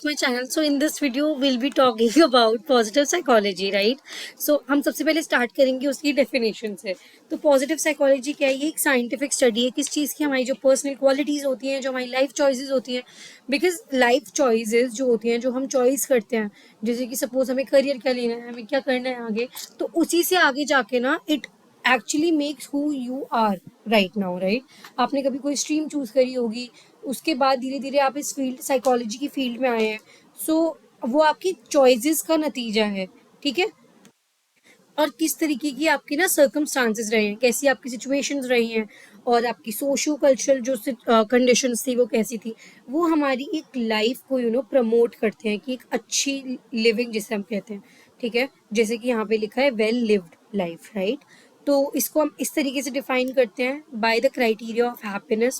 my channel. So in this video we'll be talking about positive psychology, right? So हम सबसे पहले start करेंगे उसकी डेफिनेशन से. तो पॉजिटिव साइकोलॉजी क्या है? ये एक साइंटिफिक स्टडी है किस चीज़ की, हमारी जो पर्सनल क्वालिटीज़ होती हैं, जो हमारी लाइफ चॉइसेस होती हैं. बिकॉज लाइफ चॉइसेस जो होती हैं, जो हम चॉइस करते हैं, जैसे कि सपोज हमें करियर क्या लेना है, हमें क्या करना है आगे, तो उसी से आगे जाके ना it actually makes who you are right now, right. आपने कभी कोई स्ट्रीम चूज करी होगी, उसके बाद धीरे धीरे आप इस फील्ड साइकोलॉजी की फील्ड में आए हैं. सो वो आपकी चॉइसेस का नतीजा है, ठीक है. और किस तरीके की आपकी ना सर्कमस्टांसेस रहे हैं, कैसी आपकी सिचुएशंस रही हैं, और आपकी सोशो कल्चरल जो कंडीशंस थी वो कैसी थी, वो हमारी एक लाइफ को प्रमोट करते हैं कि एक अच्छी लिविंग जिसे हम कहते हैं, ठीक है. जैसे कि यहाँ पे लिखा है वेल लिव्ड लाइफ, राइट. तो इसको हम इस तरीके से डिफाइन करते हैं by the criteria of happiness,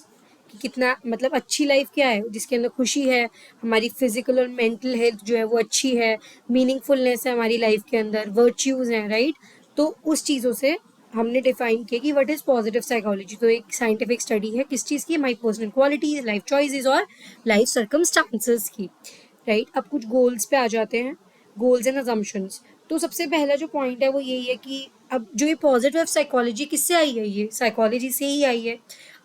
कि कितना मतलब अच्छी लाइफ क्या है, जिसके अंदर खुशी है, हमारी फिजिकल और मेंटल हेल्थ जो है वो अच्छी है, मीनिंगफुलनेस है हमारी लाइफ के अंदर, वर्च्यूज हैं, राइट. तो उस चीज़ों से हमने डिफाइन किया कि व्हाट इज पॉजिटिव साइकोलॉजी. तो एक साइंटिफिक स्टडी है किस चीज़ की, हमारी पर्सनल क्वालिटीज, लाइफ चॉइसेस और लाइफ सर्कमस्टांसेस की, राइट. अब कुछ गोल्स पे आ जाते हैं, गोल्स एंड अजम्पशंस. तो सबसे पहला जो पॉइंट है वो यही है कि अब जो ये पॉजिटिव साइकोलॉजी किससे आई है, ये साइकोलॉजी से ही आई है.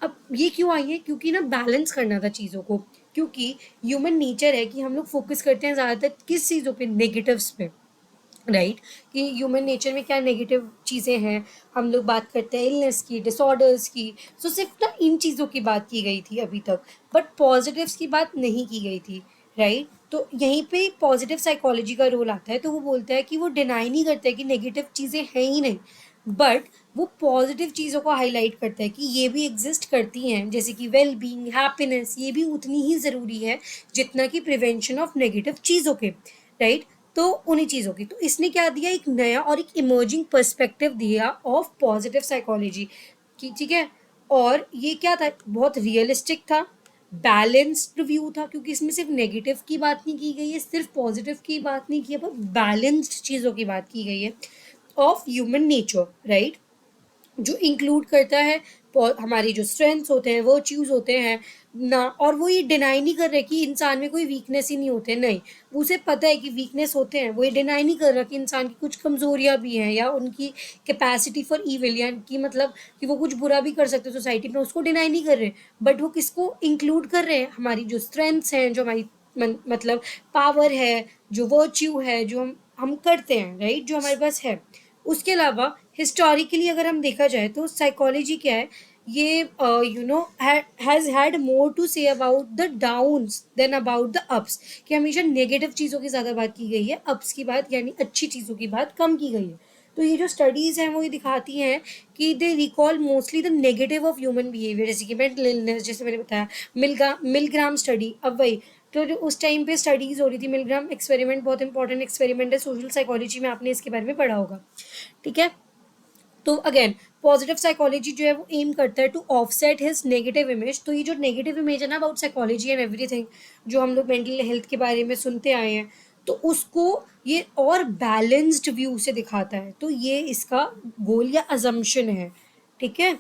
अब ये क्यों आई है? क्योंकि ना बैलेंस करना था चीज़ों को, क्योंकि ह्यूमन नेचर है कि हम लोग फोकस करते हैं ज़्यादातर किस चीज़ों पे, नेगेटिव्स पे, राइट. कि ह्यूमन नेचर में क्या नेगेटिव चीज़ें हैं, हम लोग बात करते हैं इलनेस की, डिसऑर्डर्स की. सो सिर्फ ना इन चीज़ों की बात की गई थी अभी तक, बट पॉजिटिव्स की बात नहीं की गई थी, राइट. तो यहीं पे पॉजिटिव साइकोलॉजी का रोल आता है. तो वो बोलता है कि वो डिनाई नहीं करता है कि नेगेटिव चीज़ें हैं ही नहीं, बट वो पॉजिटिव चीज़ों को हाईलाइट करता है कि ये भी एग्जिस्ट करती हैं, जैसे कि वेल बीइंग, हैप्पीनेस, ये भी उतनी ही ज़रूरी है जितना कि प्रिवेंशन ऑफ नेगेटिव चीज़ों के, राइट. तो उन्हीं चीज़ों की, तो इसने क्या दिया, एक नया और एक इमर्जिंग पर्सपेक्टिव दिया ऑफ पॉजिटिव साइकोलॉजी की, ठीक है. और ये क्या था, बहुत रियलिस्टिक था, बैलेंस्ड व्यू था, क्योंकि इसमें सिर्फ नेगेटिव की बात नहीं की गई है, सिर्फ पॉजिटिव की बात नहीं की है, पर बैलेंस्ड चीज़ों की बात की गई है ऑफ ह्यूमन नेचर, राइट. जो इंक्लूड करता है हमारी जो स्ट्रेंथ्स होते हैं, वर्च्यूज होते हैं ना. और वो ये डिनाई नहीं कर रहे कि इंसान में कोई वीकनेस ही नहीं होते, नहीं. वो उसे पता है कि वीकनेस होते हैं, वो ये डिनाई नहीं कर रहा कि इंसान की कुछ कमजोरियां भी हैं, या उनकी कैपेसिटी फॉर ईविल, या कि मतलब कि वो कुछ बुरा भी कर सकते हैं सोसाइटी में, उसको डिनाई नहीं कर रहे. बट वो किसको इंक्लूड कर रहे हैं, हमारी जो स्ट्रेंथ्स हैं, जो हमारी मतलब पावर है, जो वर्च्यू है, जो हम करते हैं, राइट, जो हमारे पास है. उसके अलावा हिस्टोरिकली अगर हम देखा जाए तो साइकोलॉजी क्या है, ये has had more to say about the downs than about the ups. कि हमेशा नेगेटिव चीज़ों की ज़्यादा बात की गई है, अप्स की बात यानी अच्छी चीज़ों की बात कम की गई है. तो ये जो स्टडीज़ हैं वो ये दिखाती हैं कि they recall mostly the negative of human behaviour, जैसे कि मेंटल इलनेस, जैसे मैंने बताया, मिलग्राम स्टडी. अब वही, तो जो उस टाइम पे स्टडीज़ हो रही थी, मिलग्राम एक्सपेरिमेंट बहुत इंपॉर्टेंट एक्सपेरिमेंट है सोशल साइकोलॉजी में, आपने इसके बारे में पढ़ा होगा, ठीक है. तो अगेन पॉजिटिव साइकोलॉजी जो है वो एम करता है to offset his negative image. तो ये जो नेगेटिव इमेज है ना अबाउट साइकोलॉजी एंड एवरीथिंग, जो हम लोग मेंटल हेल्थ के बारे में सुनते आए हैं, तो उसको ये और बैलेंस्ड व्यू से दिखाता है. तो ये इसका गोल या अजम्पशन है, ठीक है.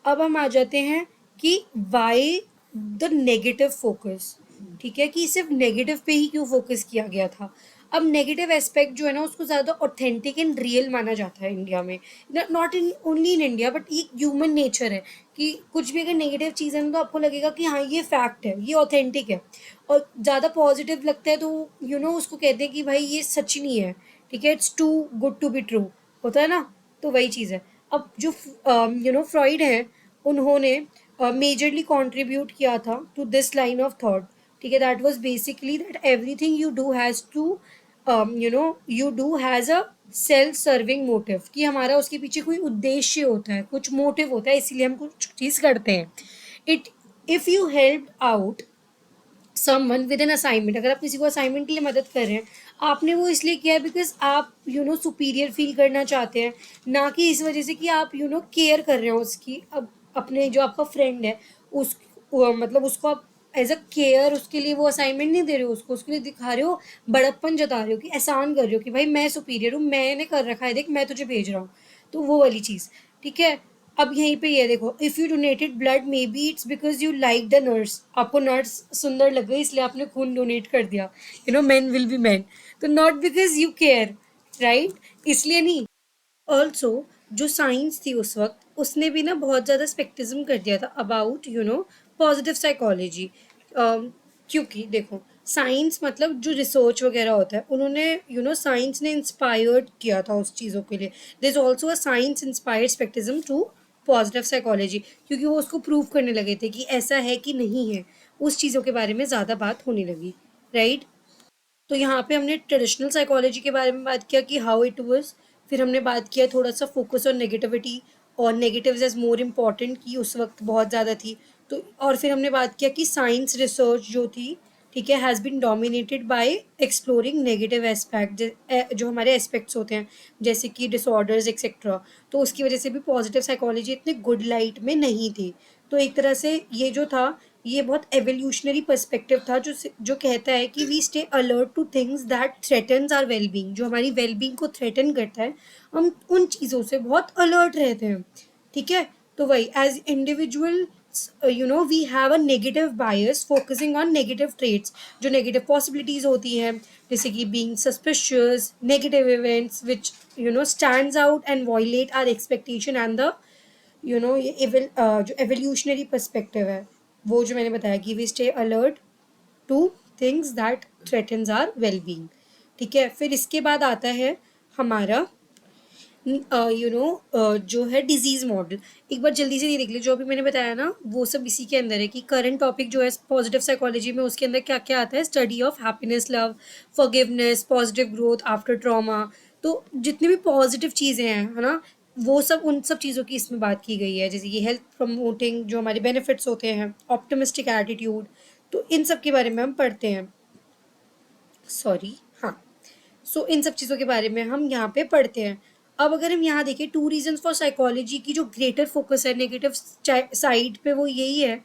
अब हम आ जाते हैं कि वाई द नेगेटिव फोकस, ठीक है, कि सिर्फ नेगेटिव पे ही क्यों फोकस किया गया था. अब नेगेटिव एस्पेक्ट जो है ना उसको ज़्यादा ऑथेंटिक एंड रियल माना जाता है इंडिया में, not in only in India, but ये ह्यूमन नेचर है कि कुछ भी अगर नेगेटिव चीज़ है ना तो आपको लगेगा कि हाँ ये फैक्ट है, ये ऑथेंटिक है. और ज़्यादा पॉजिटिव लगता है तो उसको कहते हैं कि भाई ये सच नहीं है, ठीक है, it's too good to be true, होता है ना. तो वही चीज़ है. अब जो फ्रॉइड है, उन्होंने मेजरली कंट्रीब्यूट किया था to this line of thought, ठीक है. That was basically that everything you do has to you do has a self serving motive, कि हमारा उसके पीछे कोई उद्देश्य होता है, कुछ मोटिव होता है, इसीलिए हम कुछ चीज़ करते हैं. It if you help out someone with an assignment, अगर आप किसी को असाइनमेंट के लिए मदद कर रहे हैं, आपने वो इसलिए किया है बिकॉज आप सुपीरियर फील करना चाहते हैं, ना कि इस वजह से कि आप केयर कर रहे हो उसकी. अब अपने जो आपका फ्रेंड है उस मतलब उसको आप एज अ केयर उसके लिए वो असाइनमेंट नहीं दे रहे हो, उसको उसके लिए दिखा रहे हो, बड़प्पन जता रहे हो, कि एहसान कर रहे हो कि भाई मैं सुपीरियर हूँ, मैंने कर रखा है, देख मैं तुझे भेज रहा हूँ. तो वो वाली चीज़, ठीक है. अब यहीं पे ये देखो, if you donated blood may be it's because you like the nurse, आपको नर्स सुंदर लग गई इसलिए आपने खून डोनेट कर दिया, you know man will be man, तो not because you care, right, इसलिए नहीं। ऑल्सो जो साइंस थी उस वक्त, उसने भी ना बहुत ज़्यादा स्पेक्टिज्म कर दिया था about you know positive psychology. क्योंकि देखो, साइंस मतलब जो रिसर्च वगैरह होता है, उन्होंने यू नो साइंस ने इंस्पायर्ड किया था उस चीज़ों के लिए। This also a science inspired scepticism to positive psychology, क्योंकि वो उसको प्रूव करने लगे थे कि ऐसा है कि नहीं है, उस चीज़ों के बारे में ज़्यादा बात होने लगी, राइट। तो यहाँ पे हमने ट्रेडिशनल साइकोलॉजी के बारे में बात किया कि हाउ इट वाज, फिर हमने बात किया थोड़ा सा फोकस ऑन नेगेटिविटी और नेगेटिव्स एज मोर इम्पॉर्टेंट की उस वक्त बहुत ज़्यादा थी। तो और फिर हमने बात किया कि साइंस रिसर्च जो थी, ठीक है, has been dominated by exploring negative aspect, जो हमारे एस्पेक्ट्स होते हैं जैसे कि डिसऑर्डर्स एक्सेट्रा। तो उसकी वजह से भी पॉजिटिव साइकोलॉजी इतने गुड लाइट में नहीं थी। तो एक तरह से ये जो था, ये बहुत एवोल्यूशनरी पर्सपेक्टिव था, जो कहता है कि we stay alert to things that threatens our wellbeing, जो हमारी वेलबींग को थ्रेटन करता है, हम उन चीज़ों से बहुत अलर्ट रहते हैं, ठीक है। तो वही as individual you know we have a negative bias focusing on negative traits, जो नेगेटिव पॉसिबिलिटीज होती हैं, जैसे कि being suspicious, negative events which you know stands out and violate our expectation and the you know ये जो evolutionary perspective है, वो जो मैंने बताया कि we stay alert to things that threatens our wellbeing, ठीक है। फिर इसके बाद आता है हमारा यू नो जो है डिजीज मॉडल। एक बार जल्दी से ये देख लीजिए, जो अभी मैंने बताया ना वो सब इसी के अंदर है कि करंट टॉपिक जो है पॉजिटिव साइकोलॉजी में, उसके अंदर क्या क्या आता है, study of happiness, love, forgiveness, positive growth after trauma. तो जितनी भी पॉजिटिव चीज़ें हैं, है ना, वो सब उन सब चीज़ों की इसमें बात की गई है, जैसे कि हेल्थ प्रमोटिंग जो हमारे बेनिफिट्स होते हैं, ऑप्टिमिस्टिक एटीट्यूड, तो इन सब के बारे में हम पढ़ते हैं। सॉरी, हाँ। सो इन सब चीज़ों के बारे में हम यहाँ पे पढ़ते हैं। अब अगर हम यहाँ देखें, टू रीजंस फॉर साइकोलॉजी की जो ग्रेटर फोकस है नेगेटिव साइड पे, वो यही है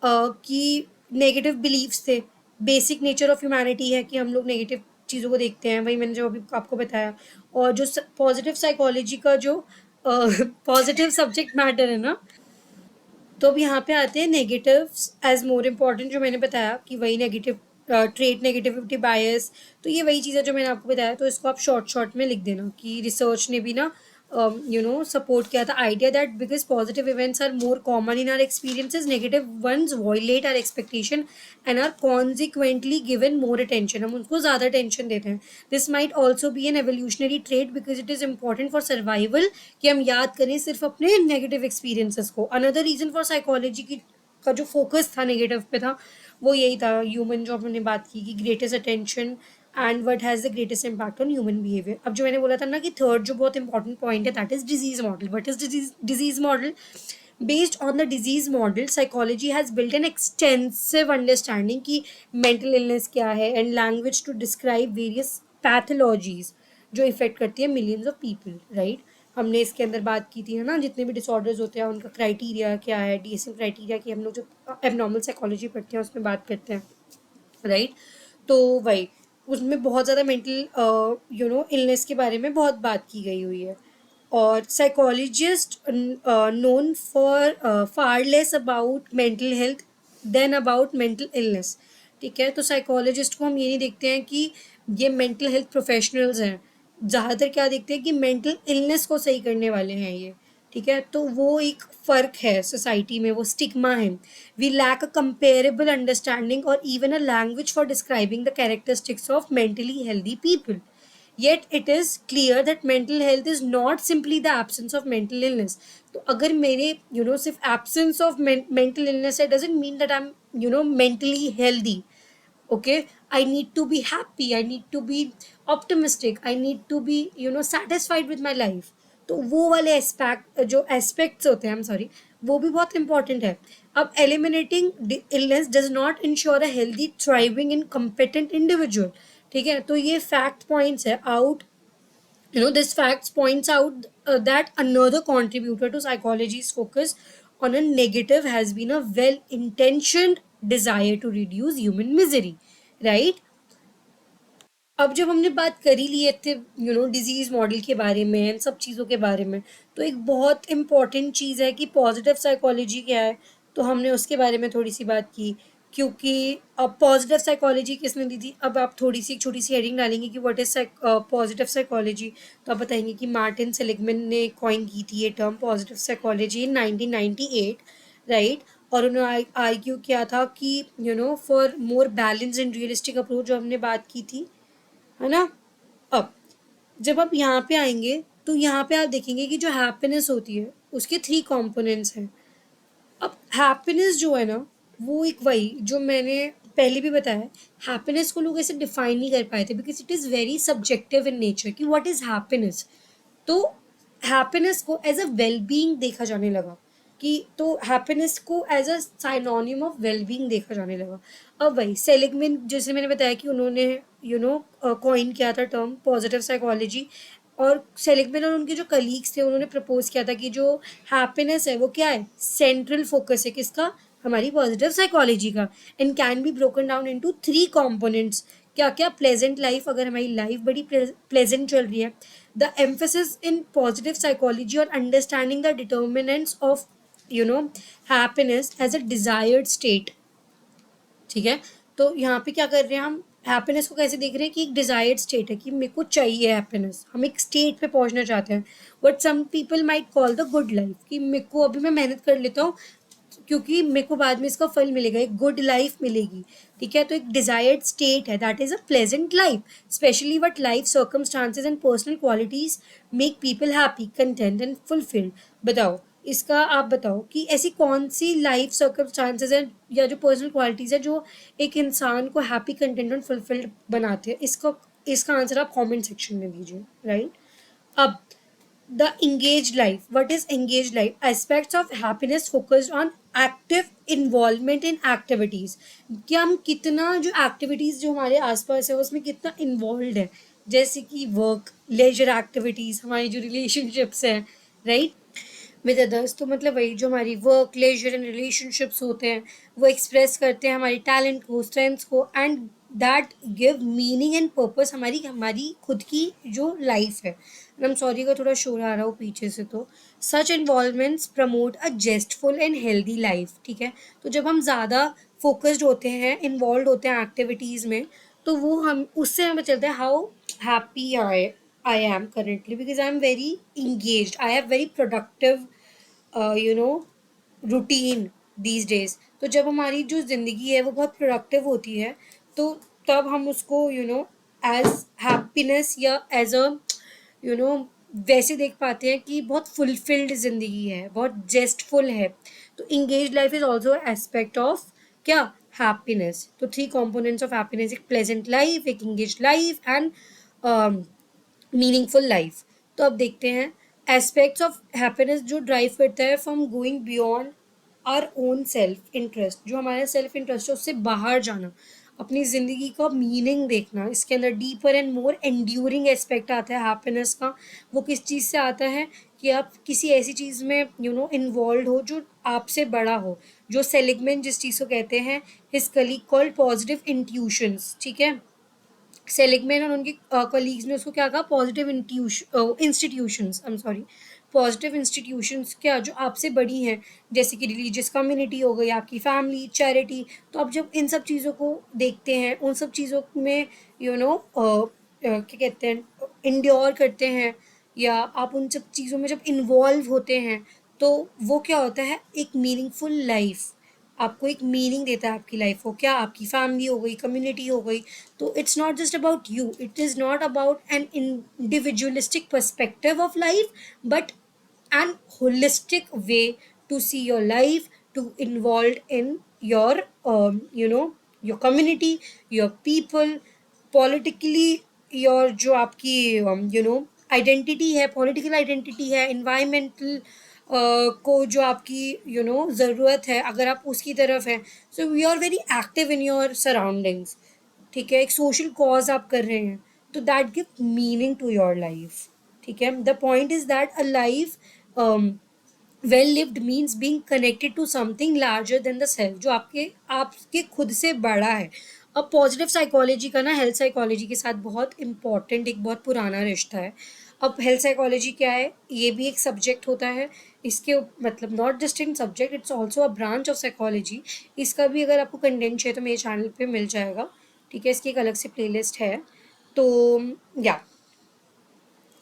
कि नेगेटिव बिलीव्स थे, बेसिक नेचर ऑफ ह्यूमैनिटी है कि हम लोग नेगेटिव चीज़ों को देखते हैं, वही मैंने जो अभी आपको बताया। और जो पॉजिटिव साइकोलॉजी का जो पॉजिटिव सब्जेक्ट मैटर है ना, तो अब यहाँ पे आते हैं नेगेटिव्स एज मोर इम्पॉर्टेंट, जो मैंने बताया कि वही नेगेटिव ट्रेट, नेगेटिविटी बायस। तो ये वही चीज़ है जो मैंने आपको बताया, तो इसको आप शॉर्ट शॉर्ट में लिख देना कि रिसर्च ने भी ना यू नो सपोर्ट किया था idea that because positive events are more common in our experiences, negative ones violate our expectation and are consequently given more attention, हम उनको ज़्यादा अटेंशन देते हैं। This might also be an evolutionary trait because it is important for survival कि हम याद करें सिर्फ अपने नेगेटिव एक्सपीरियंसेस को। अनदर रीजन फॉर साइकोलॉजी की का जो फोकस था नेगेटिव पे था, वो यही था ह्यूमन, जो हमने बात की कि greatest attention and what has the greatest impact on human behaviour. अब जो मैंने बोला था ना कि थर्ड जो बहुत इंपॉर्टेंट पॉइंट है, that is disease model. What is disease model? Based on the disease model, psychology has built an extensive understanding कि mental illness क्या है and language to describe various pathologies जो इफेक्ट करती है millions of people, right. हमने इसके अंदर बात की थी, है ना, जितने भी डिसऑर्डर्स होते हैं उनका क्राइटेरिया क्या है, डीएसएम क्राइटेरिया की हम लोग जो एबनॉर्मल साइकोलॉजी पढ़ते हैं उसमें बात करते हैं, राइट। तो वही उसमें बहुत ज़्यादा मेंटल यू नो इलनेस के बारे में बहुत बात की गई हुई है। और psychologist known for far less about mental health than about mental illness, ठीक है। तो साइकोलॉजिस्ट को हम ये नहीं देखते हैं कि ये मेंटल हेल्थ प्रोफेशनल्स हैं, ज़्यादातर क्या देखते हैं कि मेंटल इलनेस को सही करने वाले हैं ये, ठीक है। तो वो एक फ़र्क है सोसाइटी में, वो स्टिग्मा है। We lack a comparable understanding और even a language for describing the characteristics of mentally healthy people. Yet it is clear that mental health is not simply the absence of mental illness. तो अगर मेरे you know सिर्फ absence of mental illness है, doesn't mean that I'm you know mentally healthy. Okay, I need to be happy, I need to be optimistic, I need to be you know satisfied with my life. तो वो वाले aspect जो aspects होते हैं, I'm sorry, वो भी बहुत important है। अब eliminating illness does not ensure a healthy thriving in competent individual, ठीक है। तो ये फैक्ट पॉइंट्स है out, you know this facts points out that another contributor to psychology's focus on a negative has been a well intentioned desire to reduce human misery, right? अब जब हमने बात कर ही ली है थे डिजीज मॉडल के बारे में, इन सब चीज़ों के बारे में, तो एक बहुत इम्पॉर्टेंट चीज़ है कि पॉजिटिव साइकोलॉजी क्या है। तो हमने उसके बारे में थोड़ी सी बात की, क्योंकि अब पॉजिटिव साइकोलॉजी किसने दी थी। अब आप थोड़ी सी एक छोटी सी हेडिंग डालेंगे कि व्हाट इज पॉजिटिव साइकोलॉजी, तो आप बताएंगे कि मार्टिन सेलिगमैन ने कॉइन की थी ये term positive psychology in 1998, right. और उन्होंने आर्ग्यू किया था कि for more balance and realistic approach, जो हमने बात की थी, है ना। अब जब आप यहाँ पे आएंगे तो यहाँ पे आप देखेंगे कि जो हैप्पीनेस होती है उसके 3 कंपोनेंट्स हैं। अब हैप्पीनेस जो है ना, वो एक वही जो मैंने पहले भी बताया, हैप्पीनेस को लोग ऐसे डिफाइन नहीं कर पाए थे because it is very subjective in nature कि व्हाट इज़ हैप्पीनेस। तो हैप्पीनेस को एज अ वेल बीइंग देखा जाने लगा, कि तो हैप्पीनेस को as a synonym of well being देखा जाने लगा। अब वही सेलिगमैन, जैसे मैंने बताया कि उन्होंने कॉइन किया था टर्म पॉजिटिव साइकोलॉजी, और सेलिगमैन और उनके जो कलीग्स थे उन्होंने प्रपोज किया था कि जो हैप्पीनेस है वो क्या है, सेंट्रल फोकस है किसका, हमारी पॉजिटिव साइकोलॉजी का, and can be broken down into 3 components. क्या क्या, प्लेजेंट लाइफ, अगर हमारी लाइफ बड़ी प्लेजेंट चल रही है, the emphasis in positive psychology और understanding the determinants of happiness as a desired state. ठीक है, तो यहाँ पे क्या कर रहे हैं हम, हैप्पीनेस को कैसे देख रहे हैं कि एक डिजायर्ड स्टेट है, कि मेरे को चाहिए हैप्पीनेस, हम एक स्टेट पे पहुंचना चाहते हैं। But some people might call the good life, कि मेरे को अभी मैं मेहनत कर लेता हूँ क्योंकि मेरे को बाद में इसका फल मिलेगा, एक गुड लाइफ मिलेगी। ठीक है, तो एक डिजायर्ड स्टेट है, that is a pleasant life, specially what life circumstances and personal qualities make people happy, content and fulfilled. बताओ, इसका आप बताओ कि ऐसी कौन सी लाइफ सर्कमस्टांसेस हैं या जो पर्सनल क्वालिटीज है जो एक इंसान को हैप्पी, कंटेंट एंड फुलफिल्ड बनाते हैं। इसका इसका आंसर आप कमेंट सेक्शन में दीजिए, राइट। अब the engaged life, what is engaged life, aspects of happiness focused on active involvement in activities, कि हम कितना जो एक्टिविटीज जो हमारे आसपास है उसमें कितना इन्वॉल्व है, जैसे कि वर्क, लेजर एक्टिविटीज, हमारी जो रिलेशनशिप्स हैं, राइट, विद अदर्स। तो मतलब वही जो हमारी वर्क, लेजर एंड रिलेशनशिप्स होते हैं, वो एक्सप्रेस करते हैं हमारी टैलेंट को, स्ट्रेंथ्स को, and that give meaning and purpose हमारी हमारी खुद की जो लाइफ है। आई एम सॉरी का थोड़ा शोर आ रहा हो पीछे से। तो such involvements promote a zestful and healthy life. ठीक है, तो जब हम ज़्यादा फोकस्ड होते हैं, इन्वॉल्व होते हैं एक्टिविटीज़ में, तो वो हम उससे हमें चलता है how happy I am currently, because I am very engaged, I have very productive routine these days. तो जब हमारी जो ज़िंदगी है वो बहुत प्रोडक्टिव होती है, तो तब हम उसको एज हैप्पीनेस या एज अ यू नो वैसे देख पाते हैं कि बहुत फुलफिल्ड ज़िंदगी है, बहुत जेस्टफुल है। तो engage life is also aspect of क्या, हैप्पीनेस। तो 3 कंपोनेंट्स ऑफ हैप्पीनेस, एक प्लेजेंट लाइफ, एक engage life and meaningful life. तो अब देखते हैं एस्पेक्ट्स ऑफ हैप्पीनेस जो ड्राइव करता है from going beyond our own self interest, जो हमारा सेल्फ इंटरेस्ट है उससे बाहर जाना, अपनी ज़िंदगी का मीनिंग देखना। इसके अंदर deeper and more enduring aspect आता है हैप्पीनेस का। वो किस चीज़ से आता है कि आप किसी ऐसी चीज़ में इन्वॉल्व हो जो आपसे बड़ा हो, जो सेलिगमैन जिस चीज़ को कहते हैं, his colleague called positive intuitions. ठीक है, सेलिगमैन और उनके कलीग्स ने उसको क्या कहा, positive institutions, I am sorry, positive institutions क्या, जो आपसे बड़ी हैं, जैसे कि रिलीजियस कम्युनिटी हो गई, आपकी फैमिली, चैरिटी। तो आप जब इन सब चीज़ों को देखते हैं, उन सब चीज़ों में क्या कहते हैं, इंड्योर करते हैं, या आप उन सब चीज़ों में जब इन्वॉल्व होते हैं, तो वो क्या होता है, एक मीनिंगफुल लाइफ, आपको एक मीनिंग देता है आपकी लाइफ को। क्या, आपकी फैमिली हो गई, कम्युनिटी हो गई। तो it's not just about you, it is not about an individualistic perspective of life, but an holistic way to see your life, to involve in your your community, your people, politically your जो आपकी identity है, political identity है, environmental को जो आपकी ज़रूरत है, अगर आप उसकी तरफ हैं, so we are very active in your surroundings. ठीक है, एक सोशल कॉज आप कर रहे हैं, तो that give meaning to your life. ठीक है, the point is that a life well lived means being connected to something larger than the self, जो आपके आपके खुद से बड़ा है। अब पॉजिटिव साइकोलॉजी का ना हेल्थ साइकोलॉजी के साथ बहुत इंपॉर्टेंट एक बहुत पुराना रिश्ता है। अब हेल्थ साइकोलॉजी क्या है, ये भी एक सब्जेक्ट होता है। मतलब not just in subject, it's also a branch of psychology. इसका भी अगर आपको कंटेंट चाहिए तो मेरे चैनल पे मिल जाएगा, ठीक है, इसकी एक अलग से प्लेलिस्ट है। तो या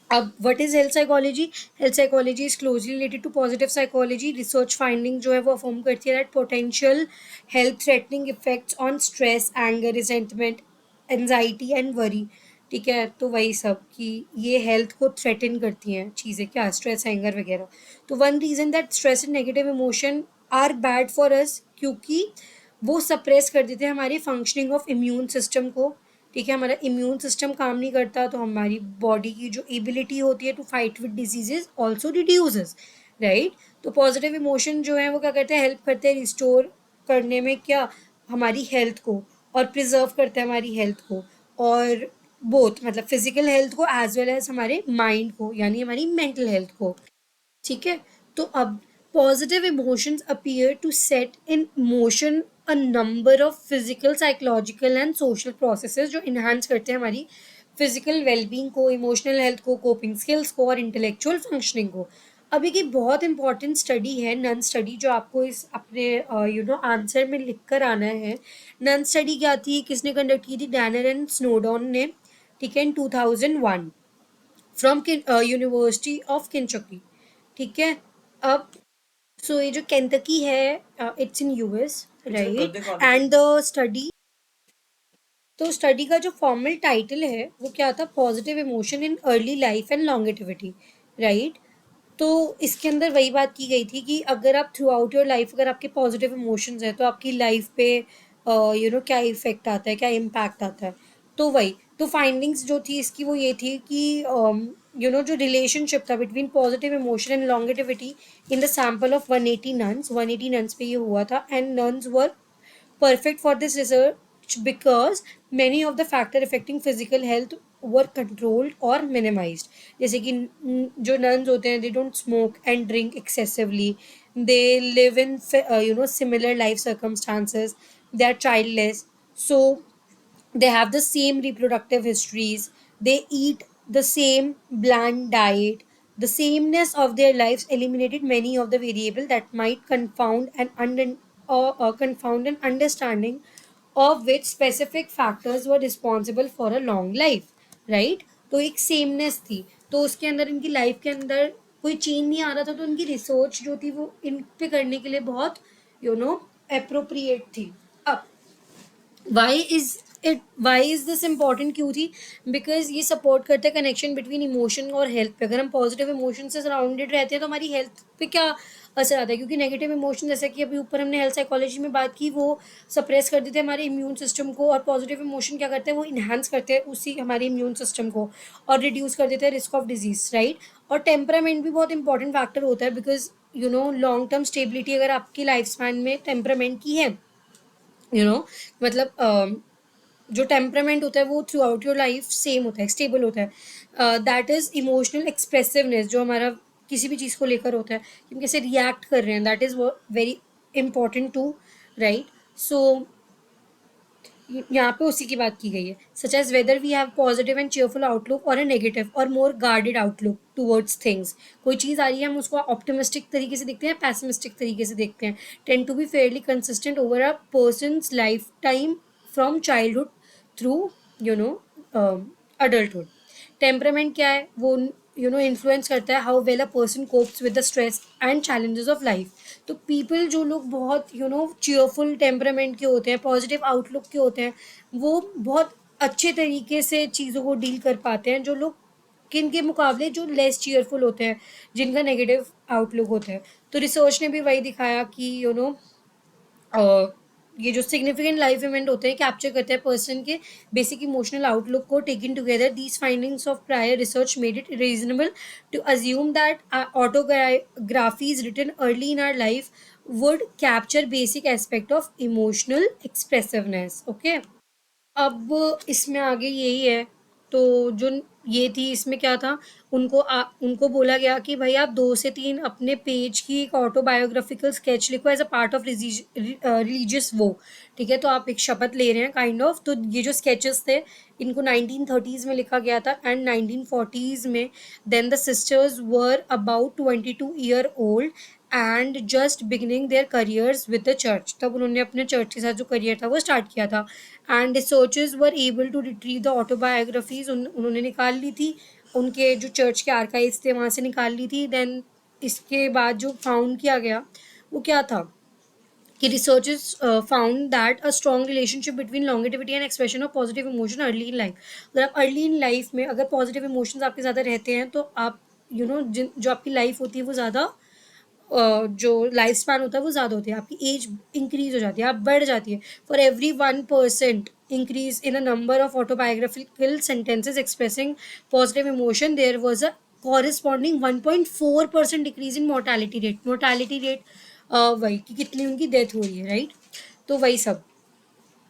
अब what is health psychology? Health psychology is closely related to positive psychology. Research finding जो है वो अफर्म करती है that potential health threatening effects on stress, anger, resentment, anxiety and worry. ठीक है, तो वही सब कि ये हेल्थ को थ्रेटन करती हैं चीज़ें, क्या स्ट्रेस, एंगर वगैरह। तो one reason that stress and negative emotion are bad for us, क्योंकि वो सप्रेस कर देते हैं हमारी फंक्शनिंग ऑफ इम्यून सिस्टम को। ठीक है, हमारा इम्यून सिस्टम काम नहीं करता तो हमारी बॉडी की जो एबिलिटी होती है to fight with diseases also reduces, right. तो पॉजिटिव इमोशन जो है वो क्या करते हैं, हेल्प करते हैं रिस्टोर करने में क्या, हमारी हेल्थ को, और प्रिजर्व करते हैं हमारी हेल्थ को, और बोथ मतलब फिजिकल हेल्थ को एज वेल एज हमारे माइंड को, यानी हमारी मेंटल हेल्थ को। ठीक है, तो अब positive emotions appear to set in motion a number of physical, psychological and social processes जो इन्हांस करते हैं हमारी फिजिकल वेलबींग को, इमोशनल हेल्थ को, कोपिंग स्किल्स को और इंटेलेक्चुअल फंक्शनिंग को। अब एक बहुत इंपॉर्टेंट स्टडी है, नन स्टडी, जो आपको इस अपने आंसर में लिख कर आना है। नन स्टडी क्या थी, किसने कंडक्ट की थी? डैनर एंड स्नोडॉन ने, ठीक है, इन 2001 फ्रॉम यूनिवर्सिटी ऑफ किनचकी। ठीक है, अब सो ये जो केंटकी है, it's in US, right. And the study, तो स्टडी का जो फॉर्मल टाइटल है वो क्या था, positive emotion in early life and longevity, right. तो इसके अंदर वही बात की गई थी कि अगर आप थ्रू आउट योर लाइफ अगर आपके पॉजिटिव इमोशंस हैं तो आपकी लाइफ पे क्या इफेक्ट आता है, क्या इम्पैक्ट आता है। तो वही, तो फाइंडिंग्स जो थी इसकी वो ये थी कि जो रिलेशनशिप था between positive emotion and longevity in the sample of 180 nuns पे ये हुआ था, and nuns were perfect for this research because many of the factor affecting physical health were controlled or minimized. जैसे कि जो nuns होते हैं, they don't smoke and drink excessively, they live in similar life circumstances, they are childless, so they have the same reproductive histories, they eat the same bland diet. The sameness of their lives eliminated many of the variables that might confound an understanding of which specific factors were responsible for a long life, right? तो एक sameness थी, तो उसके अंदर इनकी life के अंदर कोई चेंज नहीं आ रहा था, तो इनकी रिसर्च जो थी वो इन पे करने के लिए बहुत अप्रोप्रिएट थी। अब वाई इज दिस इम्पॉर्टेंट क्यों थी? बिकॉज ये सपोर्ट करता है कनेक्शन बिटवीन इमोशन और हेल्थ पे। अगर हम पॉजिटिव इमोशन से सराउंडेड रहते हैं तो हमारी हेल्थ पे क्या असर आता है, क्योंकि नेगेटिव इमोशन, जैसे कि अभी ऊपर हमने हेल्थ साइकोलॉजी में बात की, वो सप्रेस कर देते हैं हमारे इम्यून सिस्टम को, और पॉजिटिव इमोशन क्या करते हैं, वो इन्हांस करते हैं उसी हमारे इम्यून सिस्टम को और रिड्यूस कर देते हैं रिस्क ऑफ डिजीज, राइट। और टेम्परामेंट भी बहुत इंपॉर्टेंट फैक्टर होता है, बिकॉज लॉन्ग टर्म स्टेबिलिटी अगर आपकी लाइफ स्पैन में टेम्परामेंट की है, मतलब जो टेम्परामेंट होता है वो through out your life same होता है, स्टेबल होता है। दैट इज इमोशनल एक्सप्रेसिवनेस, जो हमारा किसी भी चीज़ को लेकर होता है कि हम कैसे रिएक्ट कर रहे हैं, that is very important too, right. So यहाँ पे उसी की बात की गई है, such as whether we have positive and cheerful outlook और अ नेगेटिव और more guarded outlook towards things. कोई चीज़ आ रही है हम उसको ऑप्टिमिस्टिक तरीके से देखते हैं, पैसिमिस्टिक तरीके से देखते हैं। Tend to be fairly consistent over a person's life time from childhood through adulthood. Temperament क्या है, वो इन्फ्लुएंस करता है how well a person copes with the stress and challenges of life. तो पीपल जो लोग बहुत चीयरफुल टेम्परामेंट के होते हैं, पॉजिटिव आउटलुक के होते हैं, वो बहुत अच्छे तरीके से चीज़ों को डील कर पाते हैं, जो लोग किन के मुकाबले जो लेस चीयरफुल होते हैं, जिनका नेगेटिव आउटलुक होता है। तो रिसर्च ने भी वही दिखाया कि ये जो सिग्निफिकेंट लाइफ इवेंट होते हैं कैप्चर करते हैं पर्सन के बेसिक इमोशनल आउटलुक को। Taken together these findings of prior research made it reasonable to assume that autobiographies written early in our life would capture basic aspect of emotional expressiveness. Okay, अब इसमें आगे यही है तो जो ये थी, इसमें क्या था, उनको बोला गया कि भाई आप 2 से 3 अपने पेज की एक ऑटोबायोग्राफिकल स्केच लिखो as a part of religious वो। ठीक है, तो आप एक शपथ ले रहे हैं काइंड ऑफ। तो ये जो स्केचेस थे, इनको 1930s में लिखा गया था एंड 1940s में। Then the sisters were about 22 year old and just beginning their careers with the church. तब उन्होंने अपने चर्च के साथ जो करियर था वो स्टार्ट किया था। And researchers were able to retrieve the autobiographies, उन्होंने निकाल ली थी, उनके जो चर्च के आर्काइव्स थे वहाँ से निकाल ली थी। देन इसके बाद जो फाउंड किया गया वो क्या था कि researchers found that a strong relationship between longevity and expression of positive emotion early in life। अगर आप अर्ली इन लाइफ में अगर पॉजिटिव इमोशंस आपके ज़्यादा रहते हैं तो आप जिन जो आपकी लाइफ होती है वो ज़्यादा जो लाइफ स्पैन होता है वो ज़्यादा होती है, आपकी एज इंक्रीज हो जाती है, आप बढ़ जाती है। For every 1% increase in a number of autobiographical sentences expressing positive emotion, there was a corresponding 1.4% decrease in mortality rate. Mortality rate वही कि कितनी उनकी डेथ हो रही है, राइट। तो वही सब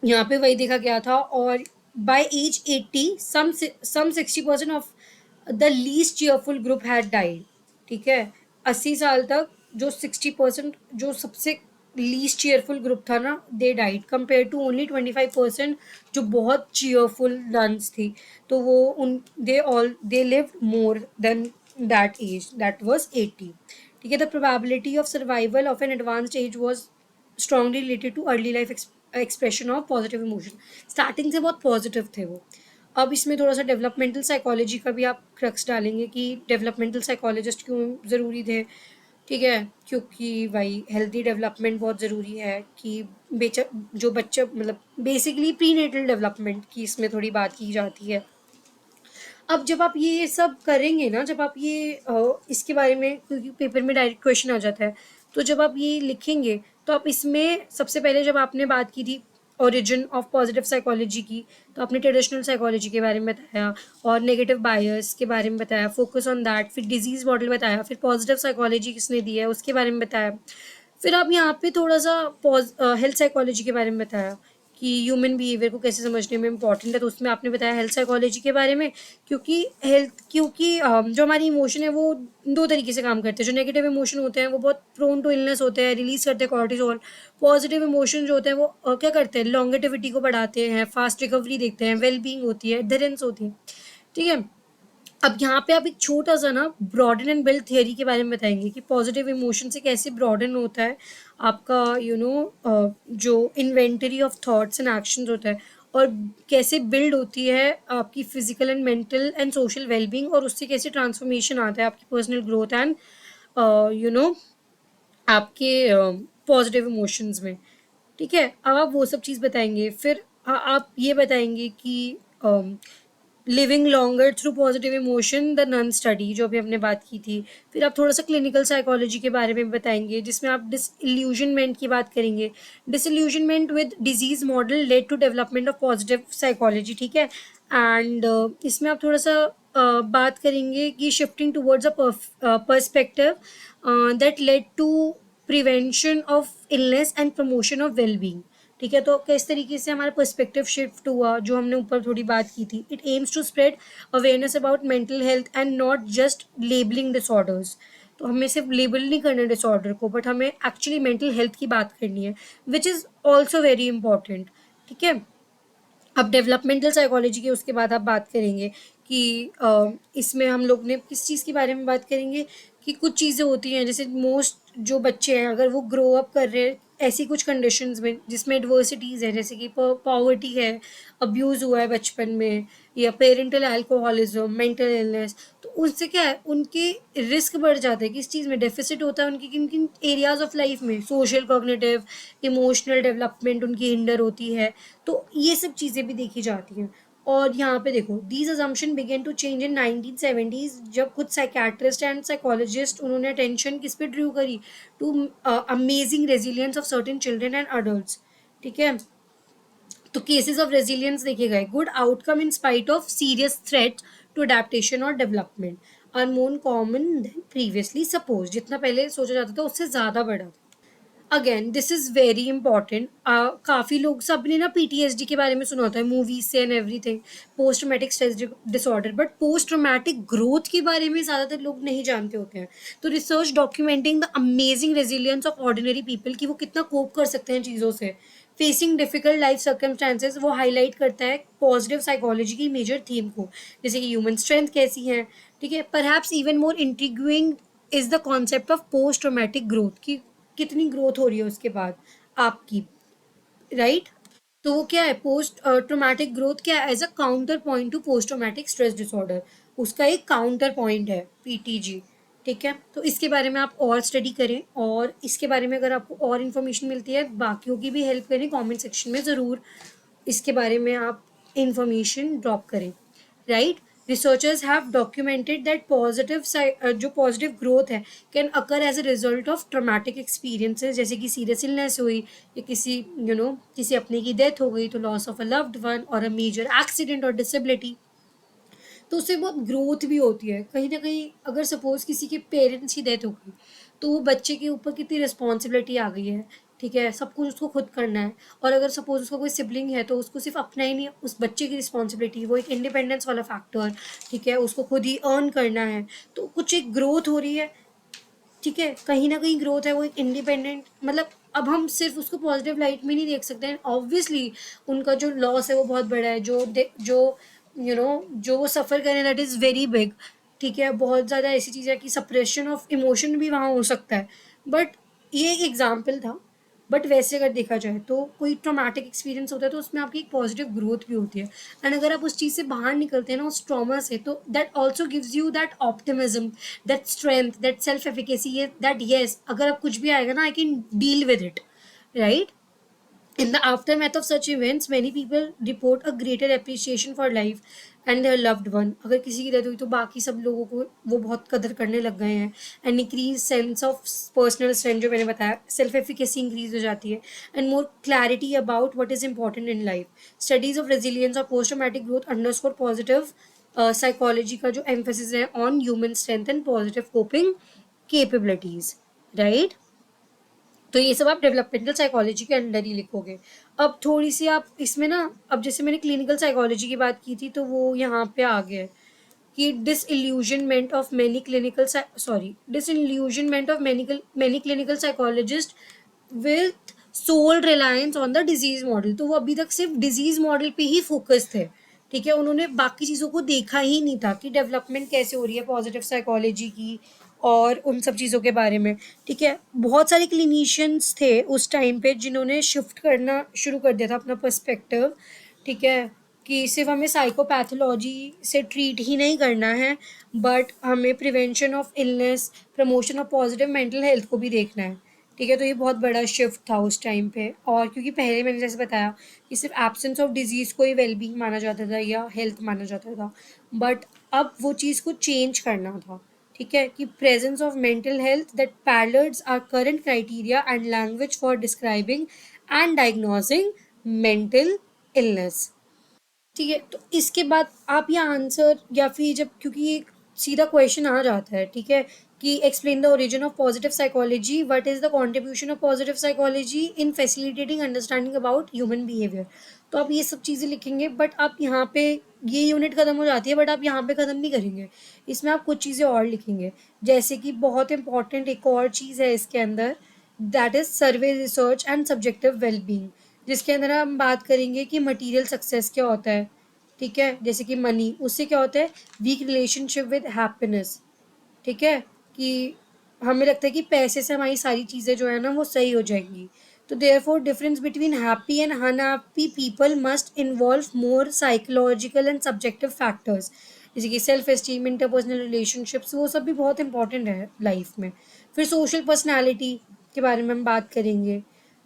यहाँ पे वही देखा गया था। और by age 80 some 60% of the least cheerful group had died. ठीक है, 80 साल तक जो 60% जो सबसे लीस्ट चीयरफुल ग्रुप था ना, they died compared to only 25% जो बहुत चीयरफुल नन्स थी। तो वो उन they lived more than that age, that was 80। ठीक है, the probability of survival of an advanced age was strongly related to early life expression of positive emotion. Starting से बहुत पॉजिटिव थे वो। अब इसमें थोड़ा सा डेवलपमेंटल साइकोलॉजी का भी आप क्रक्स डालेंगे कि डेवलपमेंटल साइकोलॉजिस्ट क्यों ज़रूरी थे। ठीक है, क्योंकि भाई हेल्दी डेवलपमेंट बहुत ज़रूरी है कि बेचा जो बच्चा मतलब बेसिकली प्री नेटल डेवलपमेंट की इसमें थोड़ी बात की जाती है। अब जब आप ये सब करेंगे ना, जब आप ये इसके बारे में, क्योंकि पेपर में डायरेक्ट क्वेश्चन आ जाता है, तो जब आप ये लिखेंगे तो आप इसमें सबसे पहले जब आपने बात की थी ओरिजिन ऑफ पॉजिटिव साइकोलॉजी की, तो आपने ट्रेडिशनल साइकोलॉजी के बारे में बताया और नेगेटिव बायस के बारे में बताया, फोकस ऑन दैट, फिर डिजीज मॉडल बताया, फिर पॉजिटिव साइकोलॉजी किसने दी है उसके बारे में बताया। फिर आप यहाँ पे थोड़ा सा हेल्थ साइकोलॉजी के बारे में बताया कि ह्यूमन बिहेवियर को कैसे समझने में इम्पॉर्टेंट है, तो उसमें आपने बताया हेल्थ साइकोलॉजी के बारे में। क्योंकि जो हमारी इमोशन है वो 2 तरीके से काम करते हैं। जो नेगेटिव इमोशन होते हैं वो बहुत प्रोन टू इलनेस होते हैं, रिलीज करते हैं कॉर्टिसोल। पॉजिटिव इमोशन जो होते हैं वो क्या करते हैं, लॉन्गेटिविटी को बढ़ाते हैं, फास्ट रिकवरी देखते हैं, वेल बींग होती है, एडहेरेंस होती है। ठीक है, अब यहाँ पे आप एक छोटा सा ना ब्रॉडन एंड बिल्ड थियरी के बारे में बताएंगे कि पॉजिटिव इमोशन से कैसे ब्रॉडन होता है आपका जो inventory of thoughts and actions होता है, और कैसे बिल्ड होती है आपकी physical and mental and social wellbeing, और उससे कैसे ट्रांसफॉर्मेशन आता है आपकी personal growth and you know आपके पॉजिटिव इमोशंस में। ठीक है, अब आप वो सब चीज़ बताएंगे। फिर आप ये बताएंगे कि living longer through positive emotion the nun study, जो अभी हमने बात की थी। फिर आप थोड़ा सा क्लिनिकल साइकोलॉजी के बारे में बताएंगे जिसमें आप डिसइल्यूजनमेंट की बात करेंगे। Disillusionment with disease model led to development of positive psychology. ठीक है, एंड इसमें आप थोड़ा सा बात करेंगे कि shifting towards a perspective that led to prevention of illness and promotion of wellbeing. ठीक है, तो किस तरीके से हमारा पर्सपेक्टिव शिफ्ट हुआ, जो हमने ऊपर थोड़ी बात की थी। It aims to spread awareness about mental health and not just labelling disorders. तो हमें सिर्फ लेबल नहीं करना डिसऑर्डर को, बट हमें एक्चुअली मेंटल हेल्थ की बात करनी है, which is also very important. ठीक है, अब डेवलपमेंटल साइकोलॉजी के उसके बाद आप बात करेंगे कि इसमें हम लोग ने किस चीज़ के बारे में बात करेंगे कि कुछ चीज़ें होती हैं जैसे मोस्ट जो बच्चे हैं अगर वो ग्रो अप कर रहे हैं ऐसी कुछ कंडीशंस में जिसमें एडवर्सिटीज़ है, जैसे कि पॉवर्टी है, अब्यूज़ हुआ है बचपन में, या पेरेंटल अल्कोहलिज्म, मेंटल इलनेस, तो उससे क्या है उनके रिस्क बढ़ जाता है कि इस चीज़ में डेफिसिट होता है उनकी किन किन एरियाज ऑफ लाइफ में। सोशल, कॉग्निटिव, इमोशनल डेवलपमेंट उनकी हिंडर होती है। तो ये सब चीज़ें भी देखी जाती हैं। और यहाँ पे देखो these assumption began to change in 1970s, जब कुछ साइकेट्रिस्ट एंड साइकोलॉजिस्ट उन्होंने अटेंशन किस पे ड्रू करी, to amazing resilience of certain children and adults. ठीक है, तो केसेस ऑफ रेजिलियंस देखे गए, good outcome in spite of serious threat to adaptation और development, are more common than previously suppose. जितना पहले सोचा जाता था उससे ज़्यादा बढ़ा था। Again this is very important. काफ़ी लोग, सबने ना पीटीएसडी के बारे में सुना होता है मूवीज से and everything, post traumatic stress disorder, but post traumatic growth के बारे में ज़्यादातर लोग नहीं जानते होते हैं। तो research documenting the amazing resilience of ordinary people, कि वो कितना कोप कर सकते हैं चीज़ों से, फेसिंग डिफिकल्ट लाइफ सर्कमस्टांसेस, वो हाईलाइट करता है पॉजिटिव साइकोलॉजी की मेजर थीम को, जैसे कि ह्यूमन स्ट्रेंथ कैसी है। ठीक है, perhaps even more intriguing is the concept of post traumatic growth, की कितनी ग्रोथ हो रही है उसके बाद आपकी, राइट। तो वो क्या है, पोस्ट ट्रोमेटिक ग्रोथ क्या है, as a counter point to post traumatic stress disorder, उसका एक काउंटर पॉइंट है पीटीजी। ठीक है, तो इसके बारे में आप और स्टडी करें, और इसके बारे में अगर आपको और इन्फॉर्मेशन मिलती है, बाकियों की भी हेल्प करें, कमेंट सेक्शन में ज़रूर इसके बारे में आप इंफॉर्मेशन ड्रॉप करें, right. Researchers have documented that positive जो पॉजिटिव ग्रोथ है can occur as a result of traumatic experiences, जैसे कि सीरियस इलनेस हुई, या किसी किसी अपने की डेथ हो गई, तो loss of a loved one और अ मेजर एक्सीडेंट और डिसेबिलिटी, तो उससे बहुत ग्रोथ भी होती है कहीं ना कहीं। अगर सपोज किसी के पेरेंट्स की डेथ हो गई, तो वो बच्चे के ऊपर कितनी रिस्पॉन्सिबिलिटी आ गई है। ठीक है, सब कुछ उसको खुद करना है, और अगर सपोज उसका कोई सिबलिंग है, तो उसको सिर्फ अपना ही नहीं, उस बच्चे की रिस्पॉन्सिबिलिटी, वो एक इंडिपेंडेंस वाला फैक्टर। ठीक है, उसको खुद ही अर्न करना है, तो कुछ एक ग्रोथ हो रही है। ठीक है, कहीं ना कहीं ग्रोथ है, वो एक इंडिपेंडेंट, मतलब अब हम सिर्फ उसको पॉजिटिव लाइट में नहीं देख सकते हैं, ऑब्वियसली उनका जो लॉस है वो बहुत बड़ा है, जो जो वो सफ़र करें दैट इज़ वेरी बिग। ठीक है, बहुत ज़्यादा ऐसी चीज़ है कि सप्रेशन ऑफ इमोशन भी वहाँ हो सकता है, बट ये एक एग्जाम्पल था। बट वैसे अगर देखा जाए तो कोई ट्रॉमेटिक एक्सपीरियंस होता है, तो उसमें आपकी एक पॉजिटिव ग्रोथ भी होती है, एंड अगर आप उस चीज़ से बाहर निकलते हैं ना, उस ट्रॉमा से, तो that also gives you that optimism, that strength, that self efficacy, that yes, अगर अब कुछ भी आएगा ना, I can deal with it, right. In the aftermath of such events, many people report a greater appreciation for life and their loved one. अगर किसी की death हुई, तो बाकी सब लोगों को वो बहुत कदर करने लग गए हैं, and increase sense of personal strength, जो मैंने बताया, सेल्फ एफिकेसी इंक्रीज हो जाती है, and more clarity about what is important in life. Studies of resilience और post traumatic growth underscore positive psychology का जो एम्फोसिस है on human strength and positive coping capabilities, right. तो ये सब आप डेवलपमेंटल साइकोलॉजी के अंडर ही लिखोगे। अब थोड़ी सी आप इसमें ना, अब जैसे मैंने क्लिनिकल साइकोलॉजी की बात की थी, तो वो यहाँ पे आ गया है कि disillusionment of many clinical disillusionment of many clinical psychologist with sole reliance on the disease model. तो वो अभी तक सिर्फ डिजीज मॉडल पे ही फोकस थे। ठीक है, उन्होंने बाकी चीज़ों को देखा ही नहीं था कि डेवलपमेंट कैसे हो रही है पॉजिटिव साइकोलॉजी की, और उन सब चीज़ों के बारे में। ठीक है, बहुत सारे क्लिनिशियंस थे उस टाइम पे जिन्होंने शिफ्ट करना शुरू कर दिया था अपना पर्सपेक्टिव। ठीक है, कि सिर्फ हमें साइकोपैथोलॉजी से ट्रीट ही नहीं करना है, बट हमें prevention of illness, promotion of positive mental health को भी देखना है। ठीक है, तो ये बहुत बड़ा शिफ्ट था उस टाइम पे, और क्योंकि पहले मैंने जैसे बताया कि सिर्फ एब्सेंस ऑफ डिजीज़ को ही वेलबींग माना जाता था या हेल्थ माना जाता था, बट अब वो चीज़ को चेंज करना था। ठीक है, कि presence of mental health that parallels our current criteria and language for describing and diagnosing mental illness. ठीक है, तो इसके बाद आप ये आंसर, या फिर जब, क्योंकि ये सीधा क्वेश्चन आ जाता है, ठीक है, कि explain the origin of positive psychology, what is the contribution of positive psychology in facilitating understanding about human behaviour. तो आप ये सब चीज़ें लिखेंगे, बट आप यहाँ पे, ये यूनिट खत्म हो जाती है, बट आप यहाँ पे ख़त्म नहीं करेंगे, इसमें आप कुछ चीज़ें और लिखेंगे। जैसे कि बहुत इंपॉर्टेंट एक और चीज़ है इसके अंदर, that is survey research and subjective wellbeing, जिसके अंदर हम बात करेंगे कि मटेरियल सक्सेस क्या होता है। ठीक है, जैसे कि मनी, उससे क्या होता है, वीक रिलेशनशिप विद हैप्पीनेस। ठीक है, कि हमें लगता है कि पैसे से हमारी सारी चीज़ें जो है ना वो सही हो जाएंगी। तो therefore difference between happy and unhappy people must involve more psychological and subjective factors, जैसे कि सेल्फ एस्टीम, इंटरपर्सनल रिलेशनशिप्स, वो सब भी बहुत इंपॉर्टेंट है लाइफ में। फिर सोशल पर्सनैलिटी के बारे में हम बात करेंगे,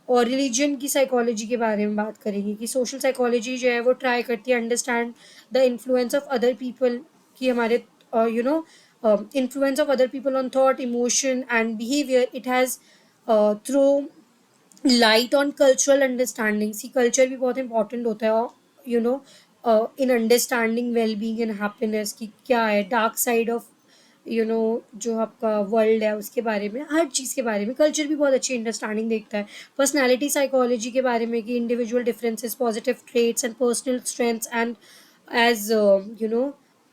और रिलीजन की साइकोलॉजी के बारे में बात करेंगे, कि सोशल साइकोलॉजी जो है वो ट्राई करती है understand the influence of other people, कि हमारे influence of other people on thought, emotion and behavior. It has throw light on cultural understanding. See, culture भी बहुत important होता है, you know, in understanding well-being and happiness, कि क्या है dark side of जो आपका वर्ल्ड है उसके बारे में, हर चीज़ के बारे में। कल्चर भी बहुत अच्छी अंडरस्टैंडिंग देखता है। पर्सनैलिटी साइकोलॉजी के बारे में कि individual differences, positive traits and personal strengths and as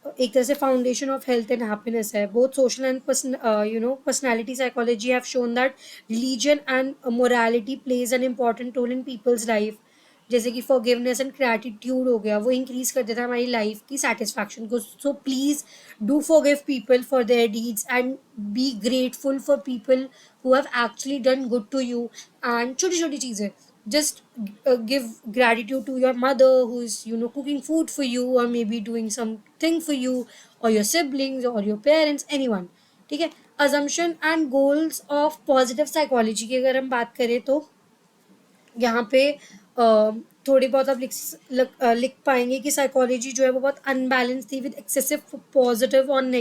एक तरह से foundation of health and happiness है। Both social and personality psychology have shown that religion and morality plays an important role in people's life. जैसे कि forgiveness and gratitude हो गया, वो increase कर देता है हमारी लाइफ की सेटिस्फैक्शन को। So please do forgive people for their deeds and be grateful for people who have actually done good to you. And छोटी छोटी चीज़ें, just give gratitude to your mother who is cooking food for you, or maybe doing something for you, or your siblings or your parents, anyone। ठीक है। assumption and goals of positive psychology की अगर हम बात करें तो यहाँ पे थोड़ी बहुत आप लिख पाएंगे कि साइकोलॉजी जो है वो बहुत अनबैलेंस थी with excessive positive on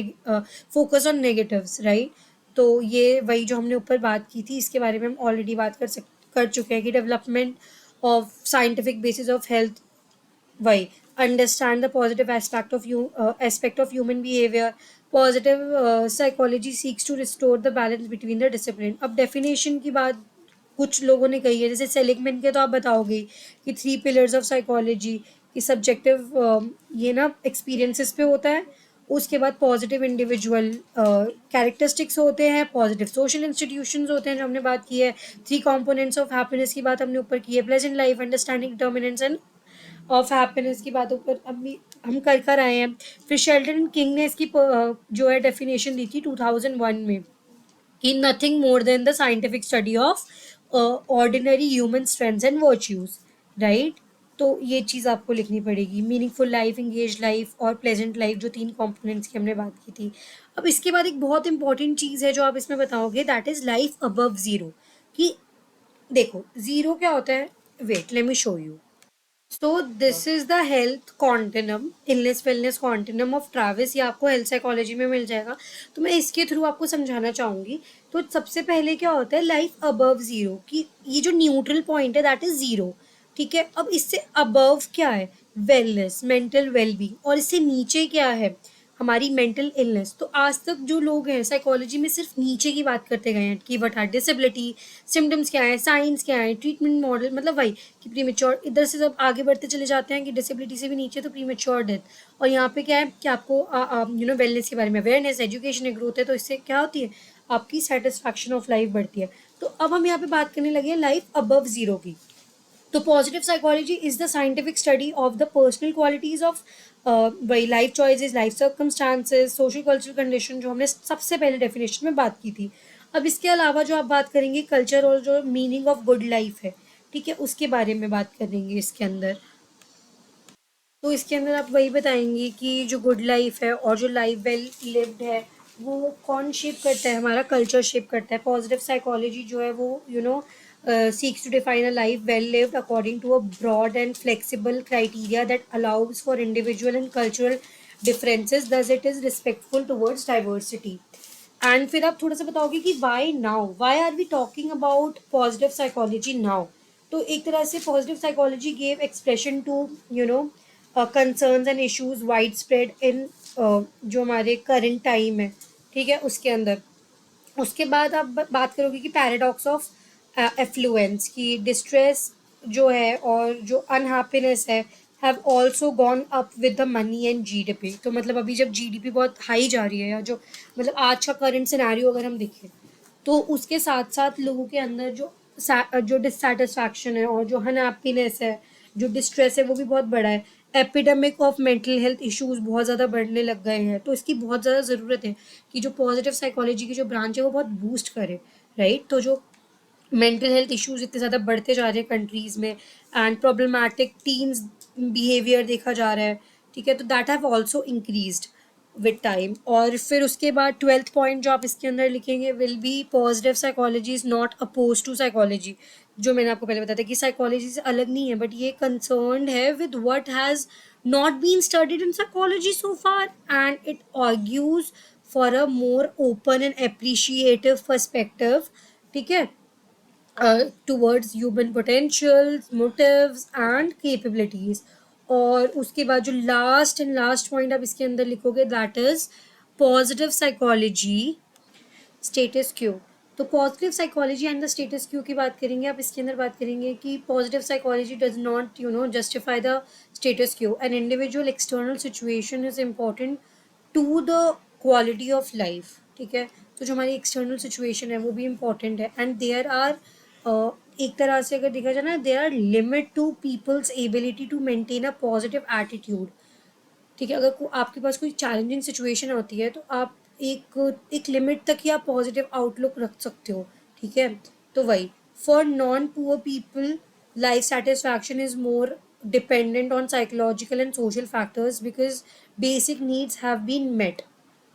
focus on negatives, right. तो ये वही जो हमने ऊपर बात की थी, इसके बारे में हम ऑलरेडी बात कर चुके हैं कि development of scientific basis of health, वही understand the positive aspect of human behaviour. Positive psychology seeks to restore the balance between the discipline. अब डेफिनेशन की बात कुछ लोगों ने कही है, जैसे सेलिगमैन के तो आप बताओगे कि 3 पिलर्स ऑफ साइकोलॉजी की सब्जेक्टिव ये ना एक्सपीरियंसेस पे होता है। उसके बाद पॉजिटिव इंडिविजुअल कैरेक्टरिस्टिक्स होते हैं, पॉजिटिव सोशल इंस्टीट्यूशंस होते हैं जो हमने बात की है। 3 कंपोनेंट्स ऑफ हैप्पीनेस की बात हमने ऊपर की है, pleasant life, understanding determinants end of happiness की बात ऊपर अभी हम कर आए हैं। फिर शेल्टन एंड किंग ने इसकी जो है डेफिनेशन दी थी 2001 में कि nothing more than the scientific study of ordinary human strengths and virtues, right. तो ये चीज़ आपको लिखनी पड़ेगी। मीनिंगफुल लाइफ, इंगेज लाइफ और प्लेजेंट लाइफ, जो 3 कंपोनेंट्स की हमने बात की थी। अब इसके बाद एक बहुत इंपॉर्टेंट चीज़ है जो आप इसमें बताओगे, that is life above zero. कि देखो ज़ीरो क्या होता है, wait let me show you. So this is the health continuum, illness wellness continuum of Travis. ये आपको हेल्थ साइकोलॉजी में मिल जाएगा। तो मैं इसके थ्रू आपको समझाना चाहूँगी। तो सबसे पहले क्या होता है लाइफ अबव ज़ीरो, कि ये जो न्यूट्रल पॉइंट है दैट इज ज़ीरो। ठीक है। अब इससे अबव क्या है, वेलनेस, मेंटल वेलबींग। और इससे नीचे क्या है, हमारी मेंटल इलनेस। तो आज तक जो लोग हैं साइकोलॉजी में सिर्फ नीचे की बात करते गए हैं कि व्हाट आर डिसेबिलिटी, सिम्टम्स क्या है, साइंस क्या है, ट्रीटमेंट मॉडल, मतलब वही कि प्रीमेच्योर। इधर से जब आगे बढ़ते चले जाते हैं कि डिसेबिलिटी से भी नीचे तो प्रीमेच्योर डेथ। और यहाँ पे क्या है कि आपको वेलनेस के बारे में अवेयरनेस, एजुकेशन, ग्रोथ है। तो इससे क्या होती है, आपकी सेटिस्फैक्शन ऑफ लाइफ बढ़ती है। तो अब हम यहाँ पे बात करने लगे हैं लाइफ अबव ज़ीरो की। तो positive psychology is the scientific study of the personal qualities of वही life choices, life circumstances, social cultural condition, जो हमने सबसे पहले डेफिनेशन में बात की थी। अब इसके अलावा जो आप बात करेंगे कल्चर और जो मीनिंग ऑफ गुड लाइफ है, ठीक है, उसके बारे में बात करेंगे इसके अंदर। तो इसके अंदर आप वही बताएंगे कि जो गुड लाइफ है और जो लाइफ वेल लिव्ड है वो कौन शेप करता है, हमारा कल्चर शेप करता है। पॉजिटिव साइकोलॉजी जो है वो seeks to define a life well lived according to a broad and flexible criteria that allows for individual and cultural differences, thus it is respectful towards diversity। And फिर आप थोड़ा सा बताओगे कि why now, why are we talking about positive psychology now. तो एक तरह से positive psychology gave expression to concerns and issues wide spread in जो हमारे करंट टाइम है, ठीक है, उसके अंदर। उसके बाद आप बात करोगे कि पैराडॉक्स ऑफ एफ्लुएंस, की डिस्ट्रेस जो है और जो अनहैप्पीनेस है have also gone up with the money and GDP. तो मतलब अभी जब जीडीपी बहुत हाई जा रही है, या जो मतलब आज का करंट सिनेरियो अगर हम देखें, तो उसके साथ साथ लोगों के अंदर जो डिससेटिस्फैक्शन है और जो अनहैप्पीनेस है, जो डिस्ट्रेस है, वो भी बहुत बड़ा है। Epidemic of mental health issues बहुत ज़्यादा बढ़ने लग गए हैं। तो इसकी बहुत ज़्यादा ज़रूरत है कि जो पॉजिटिव साइकोलॉजी की जो ब्रांच है वो बहुत बूस्ट करे, राइट। तो जो मेंटल हेल्थ इश्यूज इतने ज़्यादा बढ़ते जा रहे हैं कंट्रीज़ में, एंड प्रॉब्लमैटिक टीन्स बिहेवियर देखा जा रहा है, ठीक है, तो that have also increased with time. और फिर उसके बाद 12th पॉइंट जो आप इसके अंदर लिखेंगे will be positive psychology is not oppose to psychology. जो मैंने आपको पहले बताया था कि साइकोलॉजी से अलग नहीं है, बट ये कंसर्न है with what has not been studied in psychology so far, and it argues for a more open and appreciative perspective, ठीक है, towards human potentials, motives and capabilities। और उसके बाद जो लास्ट पॉइंट आप इसके अंदर लिखोगे that is positive psychology, status quo. तो positive psychology and the status quo की बात करेंगे, आप इसके अंदर बात करेंगे कि positive psychology does not justify the status quo, an individual external situation is important to the quality of life. ठीक है, तो जो हमारी एक्सटर्नल सिचुएशन है वो भी इम्पॉर्टेंट है, एंड देयर आर एक तरह से अगर देखा जाए ना, there are limit to people's ability to maintain a positive attitude. ठीक है, अगर आपके पास कोई चैलेंजिंग सिचुएशन होती है तो आप एक लिमिट तक ही आप पॉजिटिव आउटलुक रख सकते हो। ठीक है, तो वही, for non poor people life satisfaction is more dependent on psychological and social factors because basic needs have been met.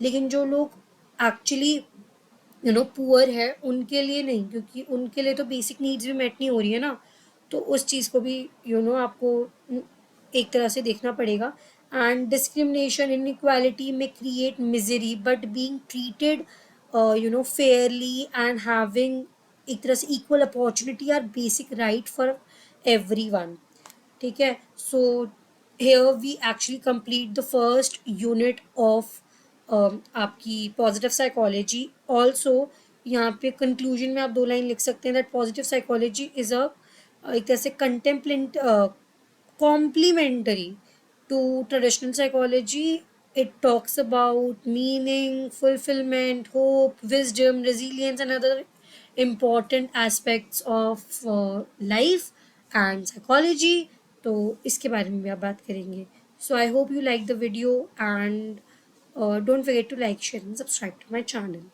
लेकिन जो लोग एक्चुअली पुअर है उनके लिए नहीं, क्योंकि उनके लिए तो बेसिक नीड्स भी मेट नहीं हो रही है ना, तो उस चीज़ को भी आपको एक तरह से देखना पड़ेगा। एंड डिस्क्रिमिनेशन इनइक्वालिटी में create misery, but being treated fairly and having एक तरह से equal opportunity are basic right for everyone. ठीक है, so here we actually complete the first unit of आपकी पॉजिटिव साइकोलॉजी। ऑल्सो यहाँ पे कंक्लूजन में आप 2 लाइन लिख सकते हैं that positive psychology is a एक तरह से कंटेम्पलेंट complementary to traditional psychology. It talks about meaning, fulfillment, hope, wisdom, resilience, and other important aspects of life and psychology. तो इसके बारे में भी आप बात करेंगे। So I hope you like the video, and don't forget to like, share and subscribe to my channel.